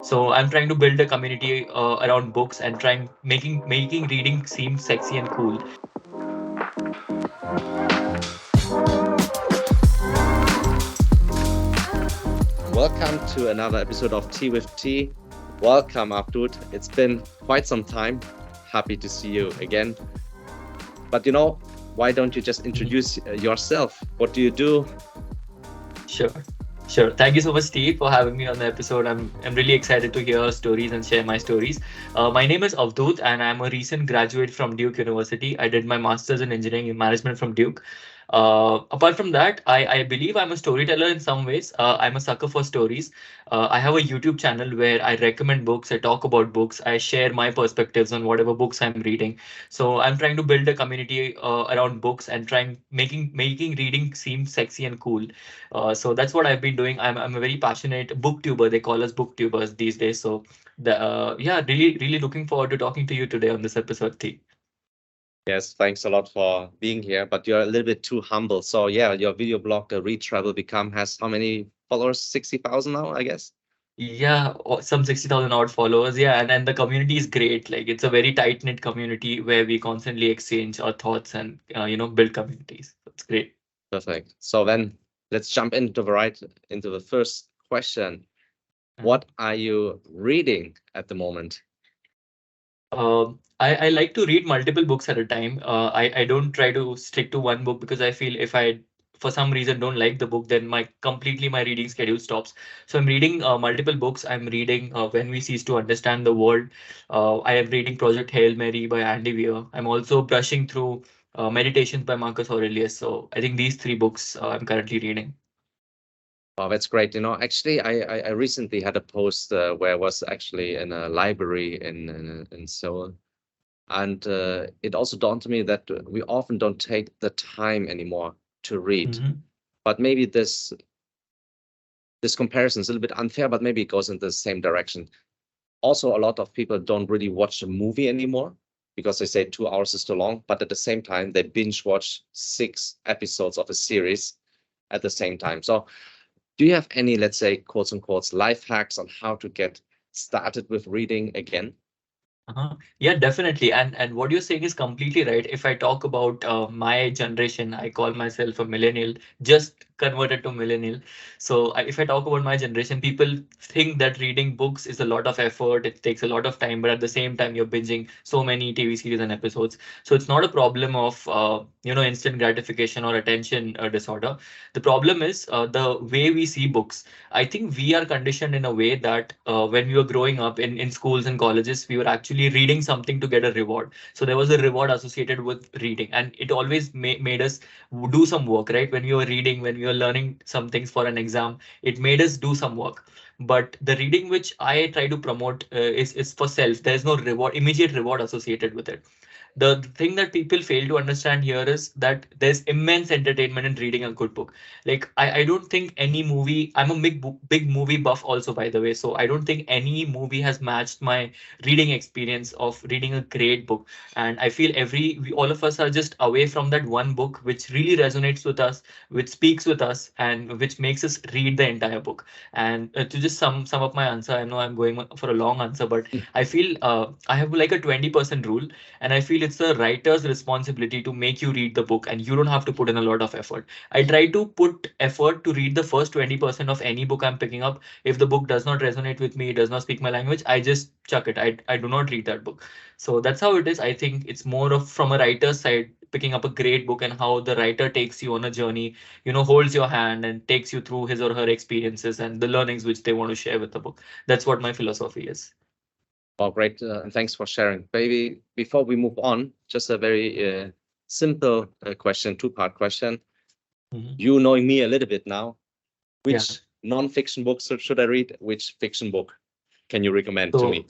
So I'm trying to build a community around books and trying making reading seem sexy and cool. Welcome to another episode of Tea with Tea. Welcome, Avdhoot. It's been quite some time. Happy to see you again. But why don't you just Mhm. introduce yourself? What do you do? Sure. Sure. Thank you so much, Steve, for having me on the episode. I'm really excited to hear stories and share my stories. My name is Avdhoot, and I'm a recent graduate from Duke University. I did my master's in engineering and management from Duke. Apart from that, I believe I'm a storyteller in some ways. I'm a sucker for stories. I have a YouTube channel where I recommend books, I talk about books, I share my perspectives on whatever books I'm reading. So I'm trying to build a community around books and trying making reading seem sexy and cool. So that's what I've been doing. I'm a very passionate booktuber. They call us booktubers these days. So yeah, really looking forward to talking to you today on this episode, T. Yes, thanks a lot for being here, but you're a little bit too humble. So yeah, your video blog, the Read Travel Become, has how many followers? 60,000 now, I guess. Yeah, some 60,000 odd followers. Yeah, and the community is great. Like it's a very tight-knit community where we constantly exchange our thoughts and build communities. It's great. Perfect. So then let's jump into the first question. Mhm. What are you reading at the moment? I like to read multiple books at a time. I don't try to stick to one book because I feel if I for some reason don't like the book, then my reading schedule stops. So I'm reading multiple books. I'm reading When We Cease to Understand the World. I am reading Project Hail Mary by Andy Weir. I'm also brushing through Meditations by Marcus Aurelius. So I think these three books I'm currently reading. Wow, that's great. Actually, I recently had a post where I was actually in a library in Seoul, and it also dawned to me that we often don't take the time anymore to read. Hmm. But maybe this comparison is a little bit unfair, but maybe it goes in the same direction. Also, a lot of people don't really watch a movie anymore because they say 2 hours is too long, but at the same time, they binge watch 6 episodes of a series at the same time. So do you have any, let's say, quotes unquote, life hacks on how to get started with reading again? Uh-huh. Yeah, definitely. And what you're saying is completely right. If I talk about my generation, I call myself a millennial, just converted to millennial. So if I talk about my generation, people think that reading books is a lot of effort. It takes a lot of time, but at the same time, you're binging so many TV series and episodes. So it's not a problem of instant gratification or attention disorder. The problem is the way we see books. I think we are conditioned in a way that when we were growing up in schools and colleges, we were actually reading something to get a reward. So there was a reward associated with reading, and it always made us do some work, right? When we were reading, when we were learning some things for an exam, it made us do some work. But the reading which I try to promote is for self. There is no reward, immediate reward associated with it. The thing that people fail to understand here is that there's immense entertainment in reading a good book. Like I don't think any movie, I'm a big movie buff also, by the way, so I don't think any movie has matched my reading experience of reading a great book. And I feel all of us are just away from that one book which really resonates with us, which speaks with us, and which makes us read the entire book. And to just sum up my answer, I know I'm going for a long answer, but I feel I have like a 20% rule, and I feel it's the writer's responsibility to make you read the book, and you don't have to put in a lot of effort. I try to put effort to read the first 20% of any book I'm picking up. If the book does not resonate with me, it does not speak my language, I just chuck it. I do not read that book. So that's how it is. I think it's more of from a writer's side, picking up a great book and how the writer takes you on a journey, holds your hand and takes you through his or her experiences and the learnings which they want to share with the book. That's what my philosophy is. Well, great. And thanks for sharing. Maybe before we move on, just a very simple question, two-part question. Mhm. You knowing me a little bit now, Yeah. which non-fiction books should I read? Which fiction book can you recommend to So me?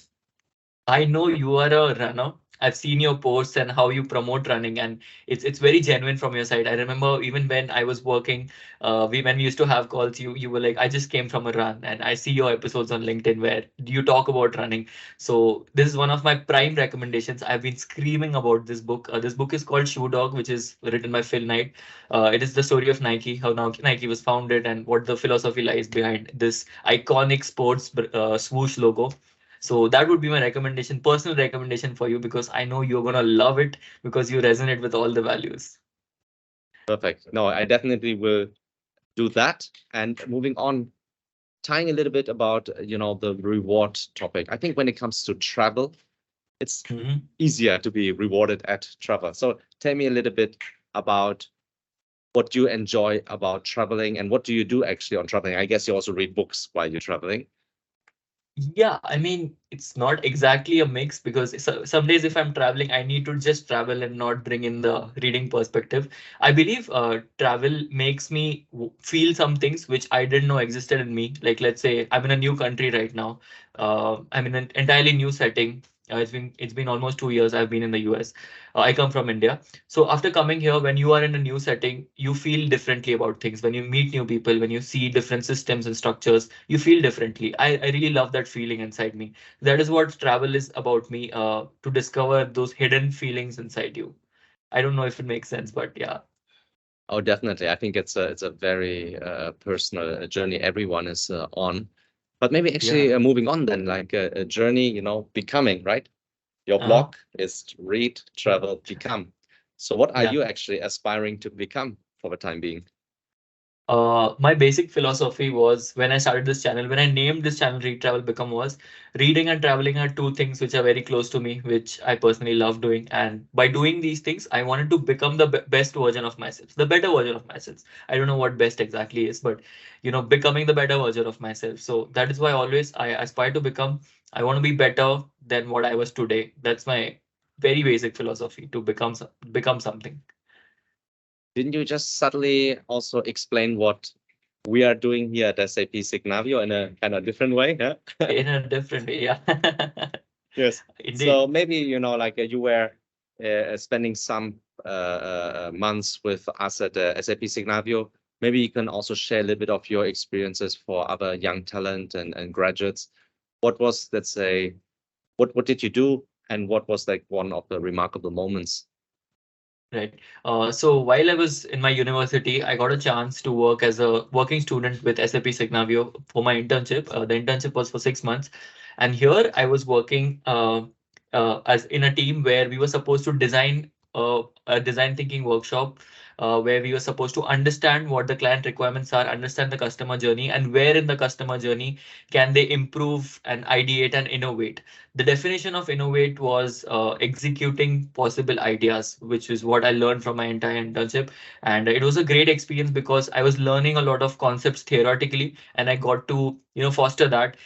I know you are a runner. I've seen your posts and how you promote running, and it's very genuine from your side. I remember even when I was working, when we used to have calls, you were like, I just came from a run, and I see your episodes on LinkedIn where you talk about running. So this is one of my prime recommendations. I've been screaming about this book. This book is called Shoe Dog, which is written by Phil Knight. It is the story of Nike, how Nike was founded, and what the philosophy lies behind this iconic sports swoosh logo. So that would be my recommendation, personal recommendation for you, because I know you're gonna love it because you resonate with all the values. Perfect. No, I definitely will do that. And moving on, tying a little bit about, the reward topic. I think when it comes to travel, it's Mhm. easier to be rewarded at travel. So tell me a little bit about what you enjoy about traveling and what do you do actually on traveling? I guess you also read books while you're traveling. Yeah, I mean, it's not exactly a mix because some days if I'm traveling, I need to just travel and not bring in the reading perspective. I believe travel makes me feel some things which I didn't know existed in me. Like, let's say I'm in a new country right now. I'm in an entirely new setting. It's been almost 2 years I've been in the US. I come from India. So after coming here, when you are in a new setting, you feel differently about things. When you meet new people, when you see different systems and structures, you feel differently. I really love that feeling inside me. That is what travel is about me, to discover those hidden feelings inside you. I don't know if it makes sense, but yeah. Oh, definitely. I think it's a very personal journey everyone is on. But maybe Yeah. actually moving on then, like a journey, becoming, right? Your Uh-huh. blog is to read, travel, become. So what are Yeah. you actually aspiring to become for the time being? My basic philosophy was when I started this channel, when I named this channel Read Travel Become, was reading and traveling are two things which are very close to me, which I personally love doing. And by doing these things, I wanted to become the best version of myself, the better version of myself. I don't know what best exactly is, but becoming the better version of myself. So that is why always I aspire to become, I want to be better than what I was today. That's my very basic philosophy, to become something. Didn't you just subtly also explain what we are doing here at SAP Signavio in a kind of different way? Yeah. In a different way. Yeah. Yes. Indeed. So maybe, like you were spending some months with us at SAP Signavio. Maybe you can also share a little bit of your experiences for other young talent and graduates. What was, let's say, what did you do, and what was like one of the remarkable moments? Right. So while I was in my university, I got a chance to work as a working student with SAP Signavio for my internship. The internship was for 6 months, and here I was working as in a team where we were supposed to design a design thinking workshop, where we were supposed to understand what the client requirements are, understand the customer journey, and where in the customer journey can they improve and ideate and innovate. The definition of innovate was executing possible ideas, which is what I learned from my entire internship. And it was a great experience because I was learning a lot of concepts theoretically, and I got to, foster that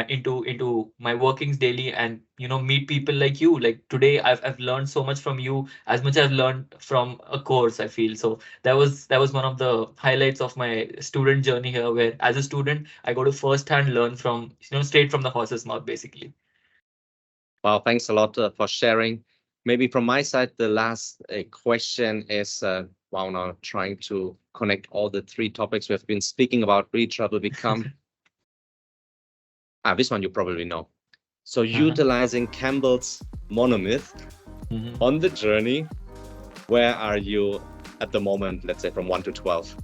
into my workings daily, and meet people like you. Like today, I've learned so much from you, as much I've learned from a course, I feel. So that was one of the highlights of my student journey here, where as a student, I got to first hand learn from, straight from the horse's mouth, basically. Well, thanks a lot for sharing. Maybe from my side, the last question is, wow, now trying to connect all the three topics we have been speaking about, read, travel, become. This one you probably know. So Uh-huh. utilizing Campbell's monomyth Mhm. on the journey, where are you at the moment, let's say from 1 to 12?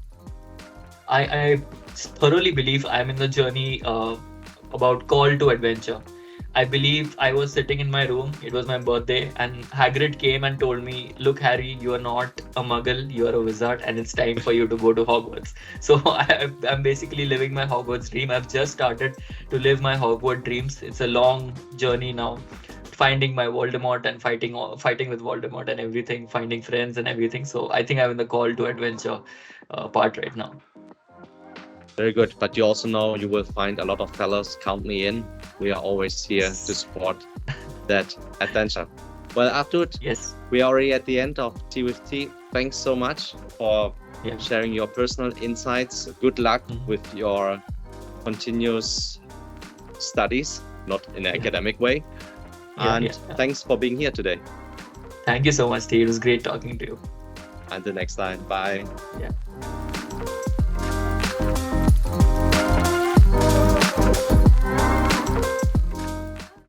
I thoroughly believe I'm in the journey about call to adventure. I believe I was sitting in my room. It was my birthday, and Hagrid came and told me, "Look, Harry, you are not a Muggle. You are a wizard, and it's time for you to go to Hogwarts." So I'm basically living my Hogwarts dream. I've just started to live my Hogwarts dreams. It's a long journey now, finding my Voldemort and fighting with Voldemort and everything, finding friends and everything. So I think I'm in the call to adventure part right now. Very good. But you also know you will find a lot of fellows. Count me in. We are always here to Yes. support that adventure. Well, Avdhoot, Yes. we are already at the end of Tea with Tea. Thanks so much for Yeah. sharing your personal insights. Good luck Mhm. with your continuous studies, not in an Yeah. academic way. Yeah. And Yeah. thanks for being here today. Thank you so much, Steve. It was great talking to you. Until next time, bye. Yeah.